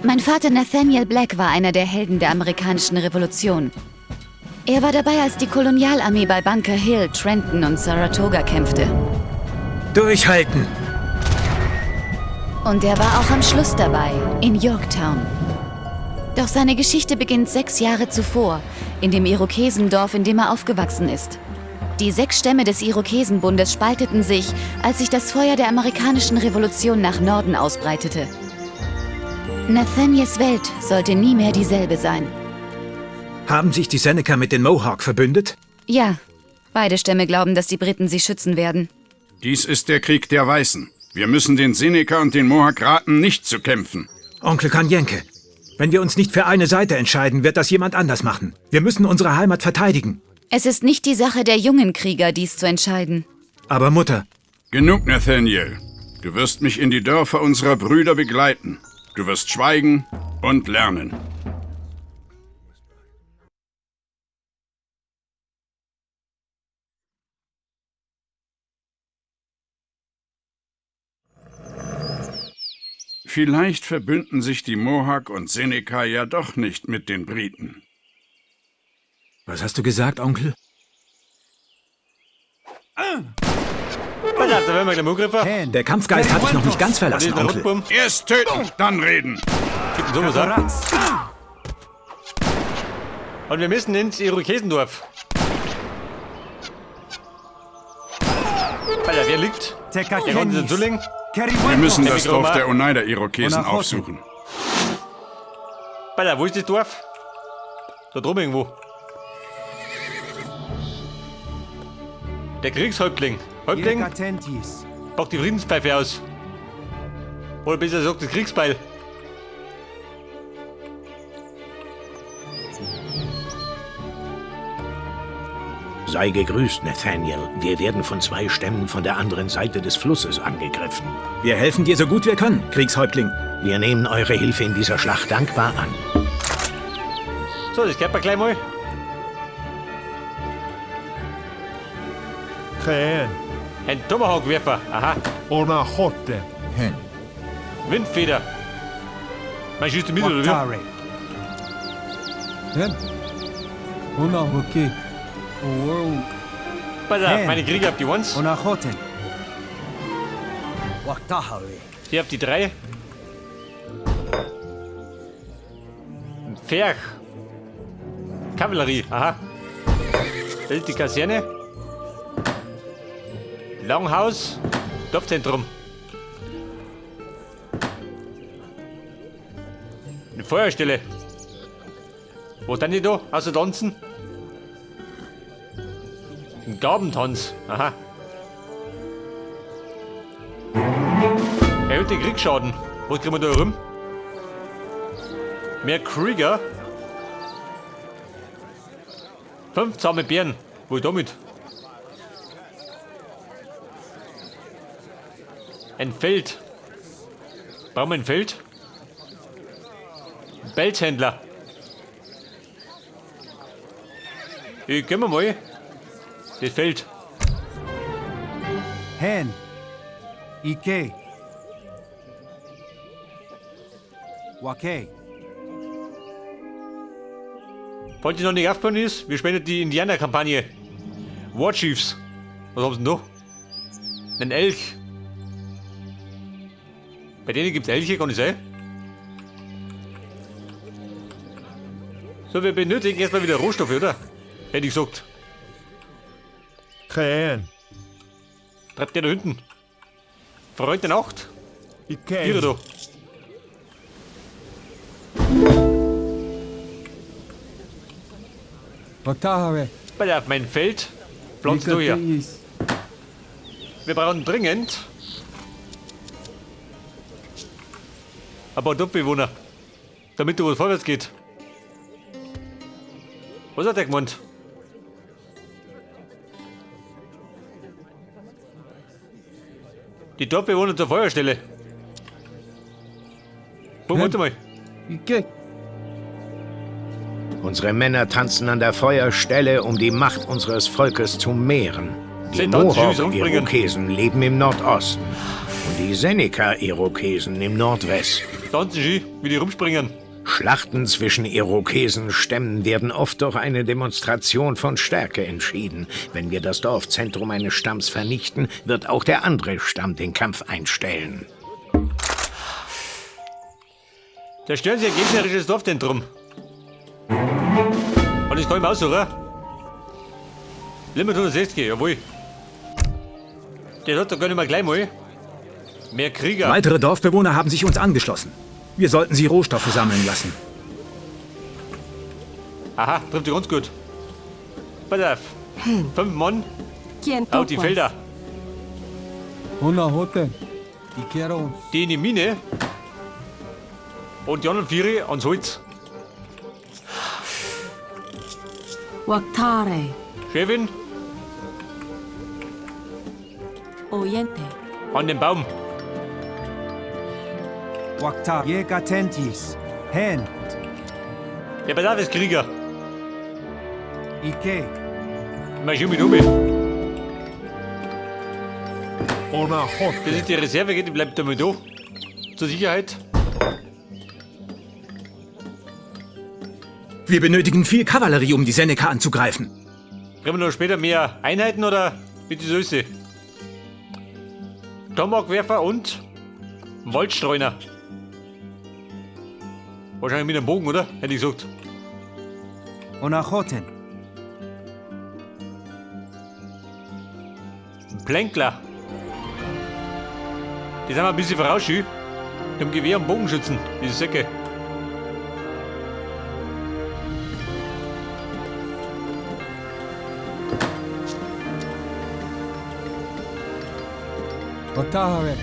Mein Vater Nathaniel Black war einer der Helden der amerikanischen Revolution. Er war dabei, als die Kolonialarmee bei Bunker Hill, Trenton und Saratoga kämpfte. Durchhalten! Und er war auch am Schluss dabei, in Yorktown. Doch seine Geschichte beginnt 6 Jahre zuvor, in dem Irokesendorf, in dem er aufgewachsen ist. Die 6 Stämme des Irokesenbundes spalteten sich, als sich das Feuer der amerikanischen Revolution nach Norden ausbreitete. Nathaniels Welt sollte nie mehr dieselbe sein. Haben sich die Seneca mit den Mohawk verbündet? Ja, beide Stämme glauben, dass die Briten sie schützen werden. Dies ist der Krieg der Weißen. Wir müssen den Seneca und den Mohawk raten, nicht zu kämpfen. Onkel Kanyenke, wenn wir uns nicht für eine Seite entscheiden, wird das jemand anders machen. Wir müssen unsere Heimat verteidigen. Es ist nicht die Sache der jungen Krieger, dies zu entscheiden. Aber Mutter... Genug, Nathaniel. Du wirst mich in die Dörfer unserer Brüder begleiten. Du wirst schweigen und lernen. Vielleicht verbünden sich die Mohawk und Seneca ja doch nicht mit den Briten. Was hast du gesagt, Onkel? Der Kampfgeist hat dich noch nicht ganz verlassen, Onkel. Erst töten, dann reden. Und wir müssen ins Irokesendorf. Alter, wer liegt? Der kommt in Zulling. Wir müssen das Dorf der Oneida-Irokesen aufsuchen. Alter, wo ist das Dorf? Da drüben irgendwo. Der Kriegshäuptling. Häuptling? Pack die Friedenspfeife aus. Oder besser gesagt das Kriegsbeil. Sei gegrüßt, Nathaniel. Wir werden von 2 Stämmen von der anderen Seite des Flusses angegriffen. Wir helfen dir so gut wir können, Kriegshäuptling. Wir nehmen eure Hilfe in dieser Schlacht dankbar an. So, das kennt man gleich mal. Ein Tomahawk-Werfer. Aha. Windfeder. Man schießt mit, oder wie? Pass auf, meine Krieger auf die 1. Hier auf die 3. Ein Pferch. Kavallerie, aha. Das ist die Kaserne. Langhaus. Dorfzentrum. Eine Feuerstelle. Wo sind die da? Außer tanzen? Ein Gabentanz. Aha. Erhöht den Kriegsschaden. Was kriegen wir da rum? Mehr Krieger. 5 zahme Bären. Wo damit? Ein Feld. Brauchen wir ein Feld? Ein Pelzhändler. Gehen wir mal. Das Feld. Hen. Ike. Wake. Falls ihr noch nicht aufgefallen ist, wir spendet die Indianerkampagne. War Chiefs. Was haben sie denn noch? Ein Elch. Bei denen gibt es Elche, kann ich sein? So, wir benötigen erstmal wieder Rohstoffe, oder? Hätte ich gesagt. Treibt der da hinten? Freund der Nacht? Hier da. Bei auf mein Feld. Pflanzt du hier. Wir brauchen dringend ein paar Dorfbewohner, damit du was vorwärts geht. Was hat der gemeint? Die Dorfbewohner zur Feuerstelle. Warte mal. Unsere Männer tanzen an der Feuerstelle, um die Macht unseres Volkes zu mehren. Die Mohawk-Irokesen leben im Nordosten und die Seneca-Irokesen im Nordwesten. tanzen schön, wie die rumspringen. Schlachten zwischen Irokesenstämmen werden oft durch eine Demonstration von Stärke entschieden. Wenn wir das Dorfzentrum eines Stamms vernichten, wird auch der andere Stamm den Kampf einstellen. Zerstören Sie ein gegnerisches Dorfzentrum. Und das kann ich mir aussuchen. Limit 160, jawohl. Der hat doch gar nicht mehr gleich mal. Mehr Krieger. Weitere Dorfbewohner haben sich uns angeschlossen. Wir sollten sie Rohstoffe sammeln lassen. Aha, trifft sich ganz gut. Pass auf. 5 Mann auf die Felder. Una Hote. Ich kehre uns. Die in die Mine. Und die anderen 4 ans Holz. Waktare. Chefin, Oyente. an den Baum. Waktar. Yekatentis. Hen. Der Bedarf ist Krieger. Ike. Mal schön mit um. Una Hote. Das ist die Reserve, die bleibt damit da. Zur Sicherheit. Wir benötigen viel Kavallerie, um die Seneca anzugreifen. Kriegen wir noch später mehr Einheiten oder mit die Süße? Tomahawk-Werfer und Waldstreuner. Wahrscheinlich mit einem Bogen, oder? Hätte ich gesagt. Una Hoten. Ein Plänkler. Die sind wir ein bisschen vorausschü. Die haben Gewehr und Bogenschützen, diese Säcke. Otahare.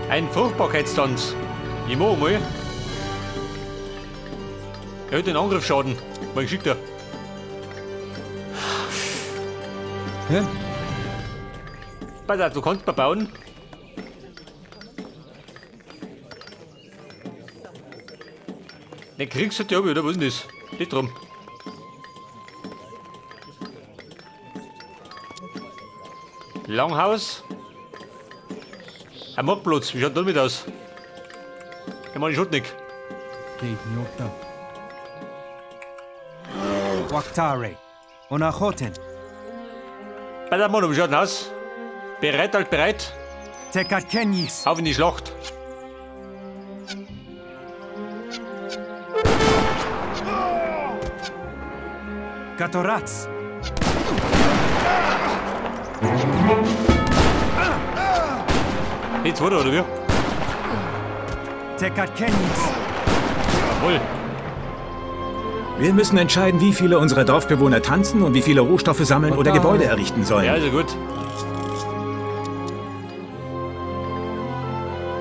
Ein Fruchtbarkeitstanz. Ich mach mal. Erhöht den Angriffsschaden. Mal geschickt er. Hen. Pass auf, du kannst mal bauen. Den kriegst du ja wieder, was ist denn das? Nicht drum. Langhaus. Ein Marktplatz, wie schaut damit aus? Ich meine, Schotnik. Kate Nyota. Waktare. Una Hoten. Bei der Mann, wie schaut denn aus? Bereit, halt bereit. Tekakenis. Auf in die Schlacht. Katoratz. Jetzt oder wie? Tekakenis. Jawohl. Wir müssen entscheiden, wie viele unserer Dorfbewohner tanzen und wie viele Rohstoffe sammeln oder Gebäude errichten sollen. Ja, also gut.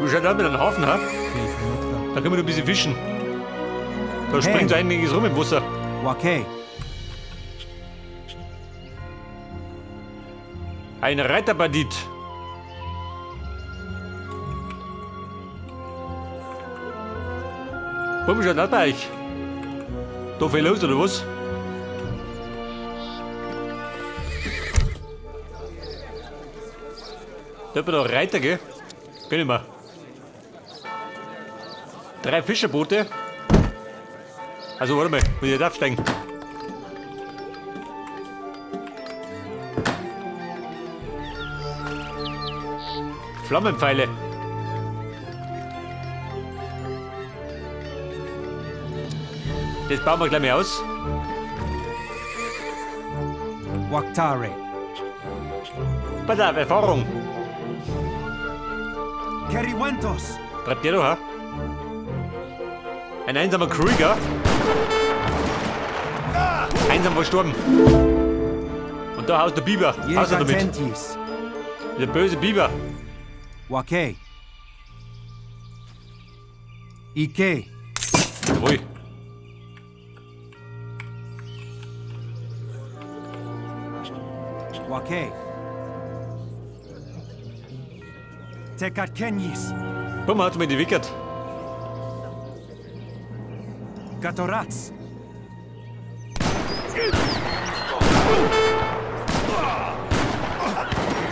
Du schaut auch mit einem Hafen, ha? Kate Nyota. Da können wir noch ein bisschen fischen. Da springt so einiges rum im Wasser. Wake. Ein Reiterbandit. Warum schaut das bei euch? Da viel los, oder was? Da hat man noch Reiter, gell? Gönn ich mal. 3 Fischerboote. Also, warte mal, muss ich jetzt aufsteigen. Flammenpfeile. Das bauen wir gleich mal aus. Waktare. Pass auf, Erfahrung. Keriwentos. Bleibt der da, ha? Ein einsamer Krieger. Einsam verstorben. Und da haust der Biber. Haust er damit. Yekatentis. Der böse Biber. Wake. Ike. Jawohl. Wake. Tekakenis. Bumm, hat mir die wickert. Katoratz.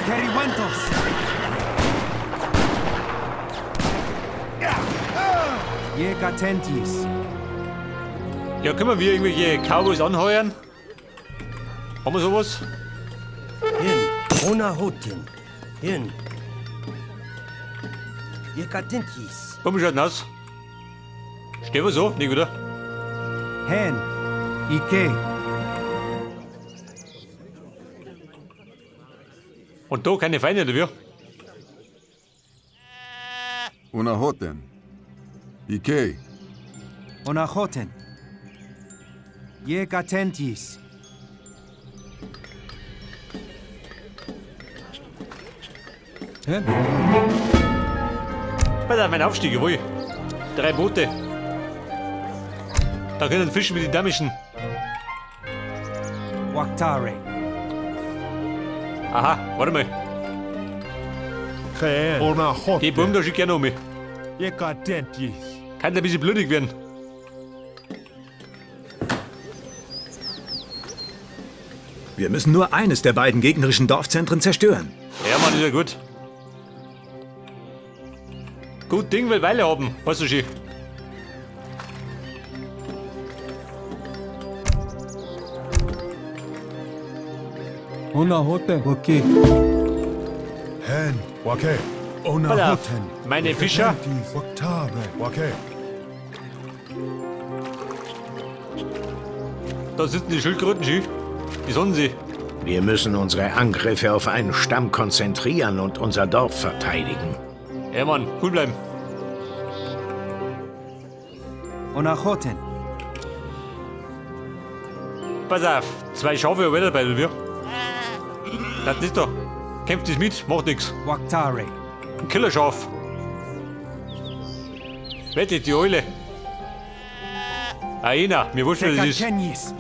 Keriwentos. Jekatentis. Ja, können wir irgendwelche Cowboys anheuern? Haben wir sowas? Hin, Onahoten. Hin. Jekatentis. Komm, wie schaut denn aus? Stehen wir so? Nicht, oder? Hen. Ike. Und da keine Feinde, oder wie? Unahoten. Ike. Onahoten. Jekatentis. Hen. Bei da, mein Aufstieg, jawohl. 3 Boote. Da können Fischen mit den Damischen. Waktare. Aha, warte mal. Die Buben da schicke ich gerne um mich. Kann ein bisschen blutig werden. Wir müssen nur eines der beiden gegnerischen Dorfzentren zerstören. Ja, Mann, ist ja gut. Gut Ding will Weile haben, weißt du schon. Onahoten. Okay. Hen. Wake. Pass auf, meine Fischer. Wake. Da sitzen die Schildkröten schon. Die sonnen sie. Wir müssen unsere Angriffe auf einen Stamm konzentrieren und unser Dorf verteidigen. Ja, Mann, cool bleiben. Onahoten. Pass auf, 2 Schafe haben wir dabei, oder wie? Das ist doch. Kämpft das mit, macht nix. Waktare. Ein Killerschaf. Wettet die Eule. Aina, mir wurscht, wer das ist. Tekakenis.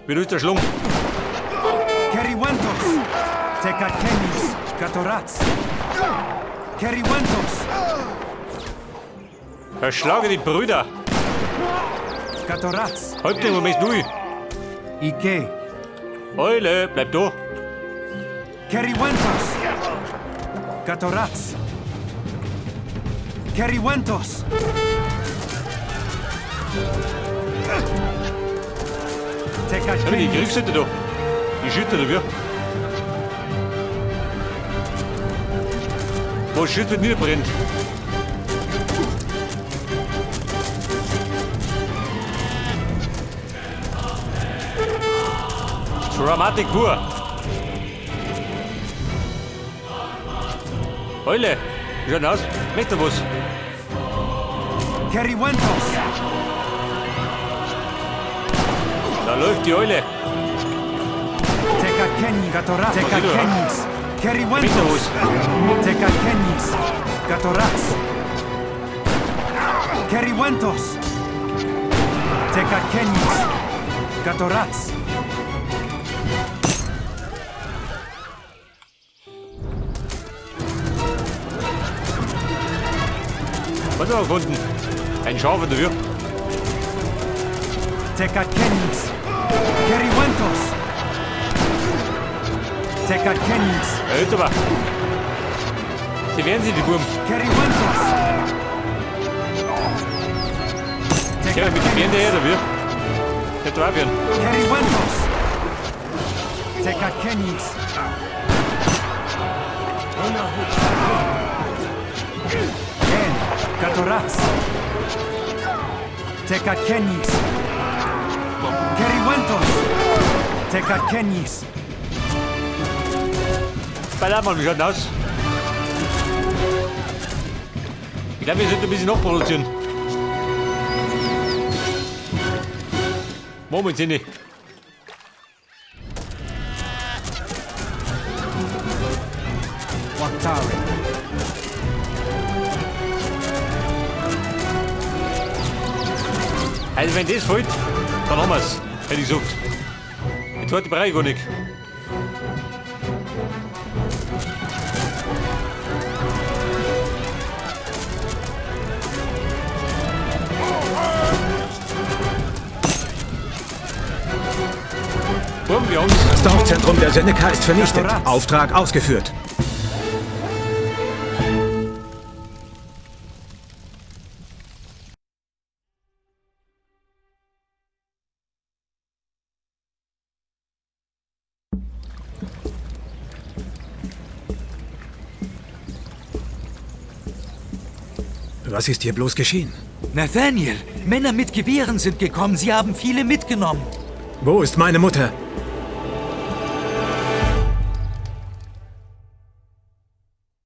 Wie ist der Schlung? Keriwantos. Tekakenis. Gatoraz. Keriwantos. Erschlage die Brüder. Gatoraz. Häuptling, wo möchtest du? Ike. Eule, bleib da. Keriwantos. Gatoraz. Keriwantos. Schau die Tekakenis. Kriegshütte da. Die Schütte, oder wie? Wo Schütte niederbrennt. Dramatik pur. Eule, wie schaut denn aus? Möchtest du was? Keriwantos. Da läuft die Eule. Tekakenis. Gatoraz. Tekakenis. Möchtest du Keriwantos. was? Tekakenis. Gatoraz. Keriwantos. Tekakenis. Gatoraz. Was haben wir gefunden? Ein Schaf, oder wie? Tekakenis. Keriwantos. Tekakenis. Hört aber. Sie werden sie, die Buben. Keriwantos. Ja, mit dem Ende her, oder wie? Nicht drauf werden. Keriwantos. Tekakenis. Hen. Gatoraz. Tekakenis. Keriwantos. Tekakenis. Ballermann, wie schaut denn aus? Ich glaube, wir sollten ein bisschen nachproduzieren. Moment, Sinne. Waktare. Also, wenn das fällt, dann haben wir's. Hätte ich gesagt. Die zweite brauche ich gar nicht. Buben, wir haben's. Das Dorfzentrum der Seneca ist vernichtet. Auftrag ausgeführt. Was ist hier bloß geschehen? Nathaniel, Männer mit Gewehren sind gekommen. Sie haben viele mitgenommen. Wo ist meine Mutter?